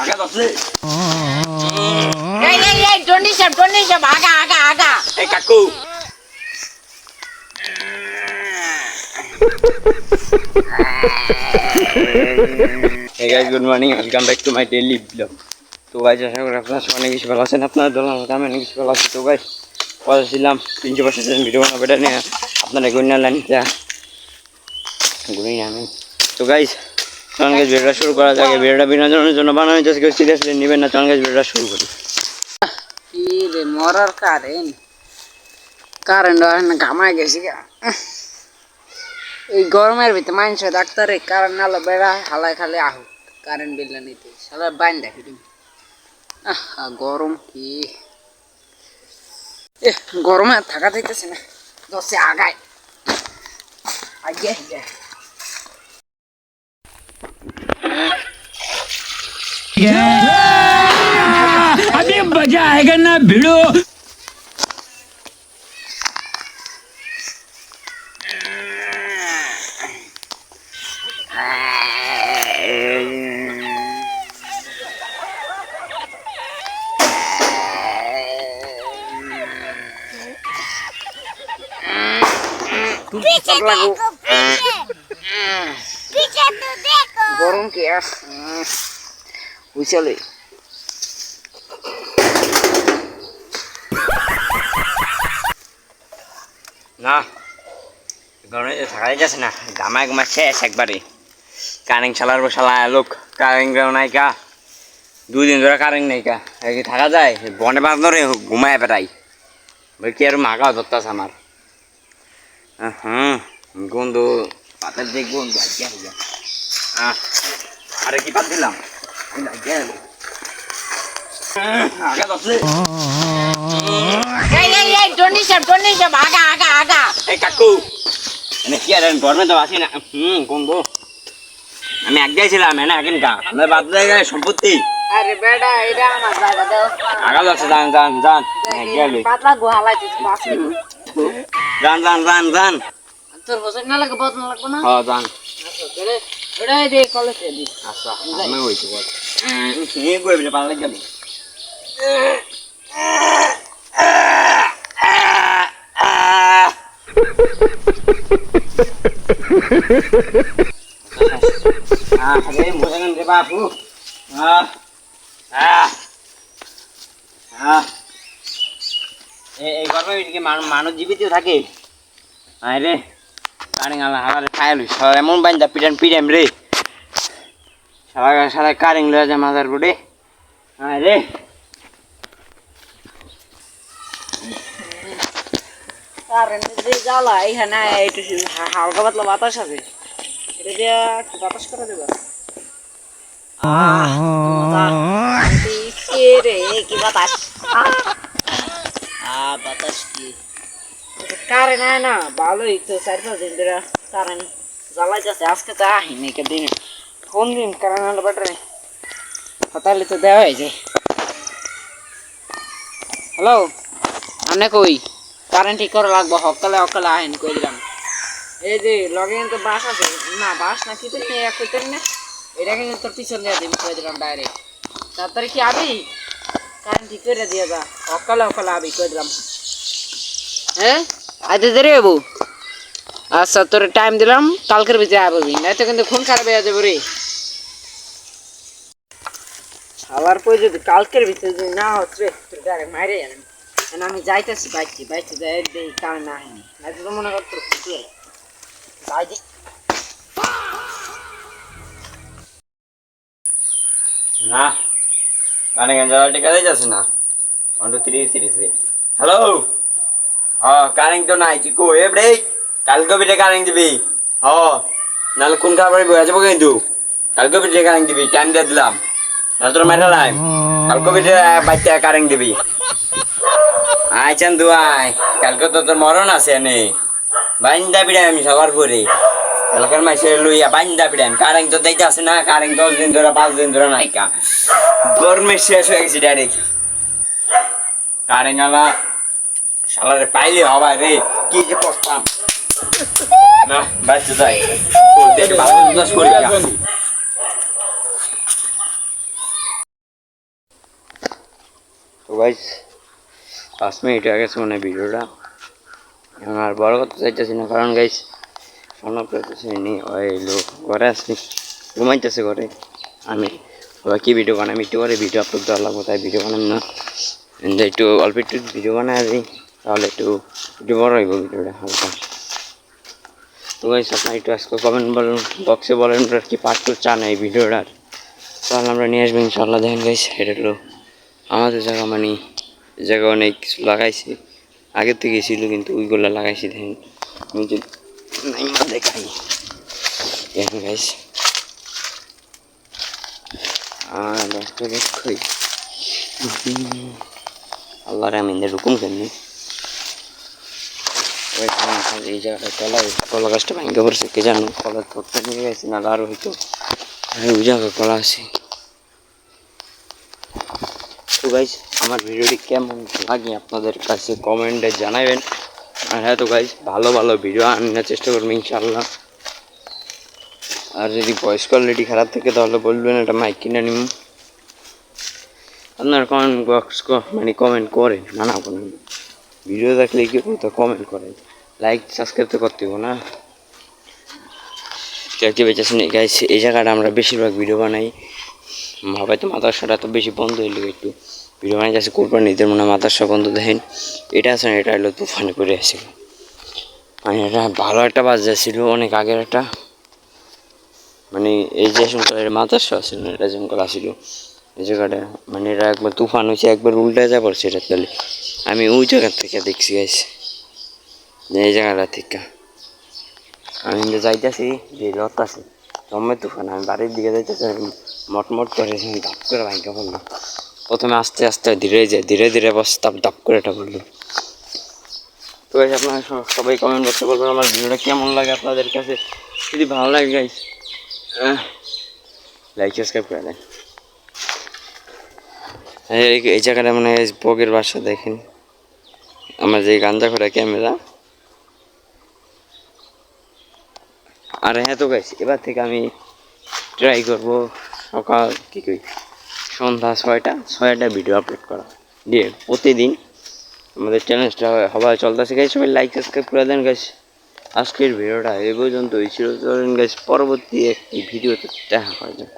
আগা দছে এই ডন্ডিশাম আগা এই কাকু Hey guys, good morning. Welcome back to my daily vlog. তো গাইজ আশা করি আপনারা সবাই অনেক কিছু ভালো আছেন। আপনারা দোলাম আমি অনেক কিছু ভালো আছি। তো গাইজ বলেছিলাম 300% ভিডিও বানাবো, এটা নিয়ে আপনারা গুণ লাইন গুণই আমি। তো গাইজ চলুন গাইজ ভিডিওটা শুরু করা যাক। ভিডিওটা বিনোদনের জন্য বানানো হয়েছে, কেউ সিরিয়াসলি নেবেন না। চলুন গাইজ ভিডিওটা শুরু করি। কি রে মরার কারেন্ট ঘামায় গেছি এই গরমের ভিতরে মানুষ ডাক্তারে কারেন্ট নালো বেড়া হালায় খালে আহ কারেন্ট বিল নিতে সারা বাইন দেখি তুমি গরম কি গরমে আর থাকা যাইতেছে না, দশে আগায় আগে अभी मजा आएगा ना भिड़ो। पीछे देखो, पीछे तो देखो। गरम क्या उछले না গরমে থাকাই যাচ্ছে না, ঘামায় ঘুমায় শেষ একবারে। কারেন্ট চালার বসালা লোক কারেন্ট নাই কা, 2 দিন ধরে কারেন্ট নাই কা, থাকা যায় বনে বাঁধ ধরে ঘুমায় বেড়াই ভাই। কি আর মাগা ধরতেছে আমার। গন্ধ পাতের দিক গন্ধ আরে কি পাত দিলাম আগা দশে ডন্ডিশাম আগা এই কাকু এনে কি আর গরমে তো আসি না। গন্ধ আমি এক যাইছিলাম না এখন কা আমাদের বাদ জায়গায় সম্পত্তি। আরে বেটা এটা আমার জায়গা দাও আগা যাচ্ছে যান পাতলা গোহালাইছিস মাছি যান তোর হোসেন না লাগে বদন লাগবে না। হ্যাঁ যান এটা দে কলেজে দি আচ্ছা আমি হইছে বল নিয়ে কই বলে পালা যাবে। আরে মোজন রে বাপু এই গরমে কি মানুষ জীবিত থাকে? আরে কারেন্ট আলা খায়াল এমন বাইন্দা পিটাম রে সারা কারেন্ট লয়ে যায় মাথার উপরে। আরে কারেন্ট যে জ্বালা এখানে একটু হালকা পাতলা বাতাস আছে, এটা দিয়ে একটু বাতাস করে দেবা। রে কি বাতাস, বাতাস কি কারেন্ট আয় না ভালোই তো 4-5 দিন ধরে কারেন্ট জ্বালাইতেছে। আজকে তো আহিনি দিন কোন দিন কারেন্ট আলো ব্যাটারি হতালে তো দেওয়া হয়েছে। হ্যালো আনে কই কারেন্ট ঠিক করে লাগবো, সকালে আহেনি কই দিলাম। এই যে লগে তো বাস আছে না, বাস না কি নেই এক কইতেন না, এটা কিন্তু তোর পিছন দিয়ে দিবি কই দিলাম ডাইরেক্ট। তাড়াতাড়ি কি আবি কারেন্ট ঠিক করে দিয়ে যা, সকালে আবি কই দিলাম। হ্যাঁ আইতে দেরি হবো। আচ্ছা তোর টাইম দিলাম, কালকের ভিতরে আবি না তো কিন্তু খুন খারাপ হয়ে যাবে রে। আবার পরে যদি কালকের ভিতরে যদি না হচ্ছে তোর ডাইরেক্ট মাইরে জানেন। আমি যাইতেছি বাইতে যাই দেই কারেন্ট না হয়নি না তো মনে কর তোর খুশি যাই দি না কারেন্ট জ্বালা টিকা যাচ্ছে না। 1 2 3 হ্যালো কারেন্ট তো নাই চিকু এ ব্রেক কালকে বিটে কারেন্ট দিবি। নাহলে কোন খাবারে বয়ে যাবো কিন্তু কালকে বিটে কারেন্ট দিবি, টাইম দিয়ে দিলাম না তোর মেটা নাই। কালকে বিটে বাচ্চা কারেন্ট দিবি। আয় চান্দু আয়, কালকে তো তোর মরণ আছে নে বাইন্দা বিড়াই আমি সবার পরে এলাকার মাসে লইয়া বাইন্দা বিড়াই কারেন্ট তো দেখতে আসে না। কারেন্ট 10 দিন ধরে 5 দিন ধরে নাইকা, গরমে শেষ হয়ে গেছে ডাইরেক্ট। কারেন্ট আলা শালারে পাইলে হবা রে কি যে করতাম না বাচ্চা যাই দেখ ভালো দশ করে গাইস 5 মিনিট হয়ে গেছে মানে ভিডিওটা এখন আর বড় করতে চাইতেছি না, কারণ গাইস সামনে করতেছি নি ওই লোক ঘরে আসছি, ঘুমাইতেছে ঘরে। আমি ওরা কি ভিডিও বানাই, একটু করে ভিডিও আপলোড দেওয়া লাগবো, তাই ভিডিও বানাই না, একটু অল্প একটু ভিডিও বানাই দিই, তাহলে একটু বড় হইব ভিডিওটা হালকা। তো গাইস আপনারা একটু আজকে কমেন্ট বলেন, বক্সে বলেন কি পার্ট 2 চান এই ভিডিওটার, তাহলে আমরা নিয়ে আসবো ইনশাল্লাহ। দেখেন গাইস এটা হলো আমাদের জায়গা, মানে জায়গা অনেক কিছু লাগাইছি আগের থেকে ছিল, কিন্তু ওইগুলো লাগাইছি। দেখেন আমি যদি নাইমা দেখাই, দেখেন গাইস দেখই আল্লাহ আমি রুকুম কেমনি এই জায়গাটা কলা গাছটা ভাঙ্গে পড়ছে, কে জানো কলার থরটা নিয়ে গেছে না আরো হইতো, ওই জায়গায় কলা আছে। তো গাইস আমার ভিডিওটি কেমন লাগে আপনাদের কাছে কমেন্টে জানাবেন। আর হ্যাঁ তো গাইস ভালো ভালো ভিডিও আনার চেষ্টা করবো ইনশাল্লাহ। আর যদি ভয়েস কোয়ালিটি খারাপ থাকে তাহলে বলবেন, এটা মাইক কিনে নিব। আপনারা কমেন্ট বক্স মানে কমেন্ট করেন, না করেন, ভিডিও দেখলে কি করতে কমেন্ট করেন, লাইক সাবস্ক্রাইব তো করতে হবে না। কি বেঁচেছেন গাইস, এই জায়গাটা আমরা বেশিরভাগ ভিডিও বানাই, হয়তো মাদ্রাসাটা তো বেশি বন্ধ হইলে একটু ভিডিও বানাই যাচ্ছে কোরবানি ঈদের মনে মাদ্রাসা বন্ধ। দেখেন এটা আছে না, এটা হলো তুফানে করে আসছিল, মানে এটা ভালো একটা বাজার ছিল অনেক আগের একটা, মানে এই যে মাদ্রাসা আছে না, এটা যেমন আসছিল এই জায়গাটা, মানে এটা একবার তুফান হয়েছে, একবার উল্টে যা পড়ছে এটা। তাহলে আমি ওই জায়গার থেকে দেখছি গাইস, এই জায়গাটা থেকে আমি যাইতেছি যে রথ আছে জম্মে তুফান, আমি বাড়ির দিকে যাইতেছি মটমট করে দাপ করে ভাইকা পড়লো। প্রথমে আস্তে আস্তে ধীরে যায়, ধীরে ধীরে বস দাপ করে এটা পড়লো। তো গাইস আপনারা সবাই কমেন্ট বক্সে বলবেন আমার ভিডিওটা কেমন লাগে আপনাদের কাছে। যদি ভালো লাগে গাইস লাইক সাবস্ক্রাইব করে দেন। এই জায়গাটা মানে বগের বাসা, দেখেন আমার যে গাঞ্জা করা ক্যামেরা। আর হ্যাঁ তো গাইস এবার থেকে আমি ট্রাই করবো সকাল কি কই সন্ধ্যা 6টা ভিডিও আপলোড করা দিয়ে প্রতিদিন। আমাদের চ্যালেঞ্জটা সবাই চলতেছে গাইস, সবাই লাইক সাবস্ক্রাইব করে দেন গাইস। আজকের ভিডিওটা এই পর্যন্তই ছিল, চলেন গাইস পরবর্তী একটি ভিডিওতে দেখা করা যাক।